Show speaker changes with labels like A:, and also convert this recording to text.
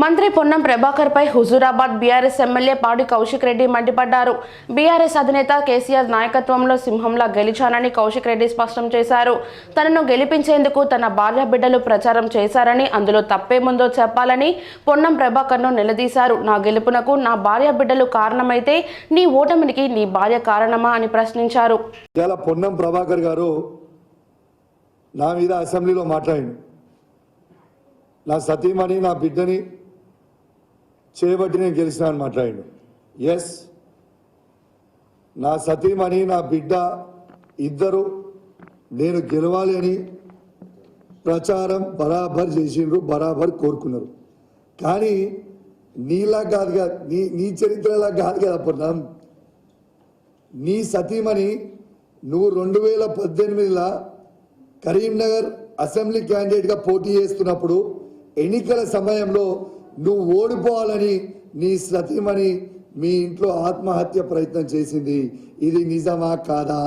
A: మంత్రి పొన్నం ప్రభాకర్ పై Huzurabad BRS MLA పాడి కౌశిక్ రెడ్డి మండిపడ్డారు. బీఆర్ఎస్ అధినేత కేసీఆర్ నాయకత్వంలో సింహంలా గెలిచానని కౌశిక్ రెడ్డి స్పష్టం చేశారు. తనను గెలిపించేందుకు తన భార్య బిడ్డలు ప్రచారం చేశారని, అందులో తప్పేముందో చెప్పాలని పొన్నం ప్రభాకర్ను నిలదీశారు. నా గెలుపునకు నా భార్య బిడ్డలు కారణమైతే నీ ఓటమికి నీ భార్య కారణమా అని ప్రశ్నించారు.
B: పొన్నం ప్రభాకర్ గారు నా మీద అసెంబ్లీలో మాట్లాడింది. నా సతీమణి నా బిడ్డని చేయబట్టి నేను గెలిచినాను మాట్లాడాడు. ఎస్, నా సతీమణి నా బిడ్డ ఇద్దరు నేను గెలవాలి అని ప్రచారం బరాబర్ చేసిండ్రు, బరాబర్ కోరుకున్నారు. కానీ నీలా కాదు కదా, నీ చరిత్రలా కాదు కదా పొన్నం. నీ సతీమణి నువ్వు 2018లో కరీంనగర్ అసెంబ్లీ క్యాండిడేట్గా పోటీ చేస్తున్నప్పుడు ఎన్నికల సమయంలో నువ్వు ఓడిపోవాలని నీ సతీమణి మీ ఇంట్లో ఆత్మహత్య ప్రయత్నం చేసింది. ఇది నిజమా కాదా?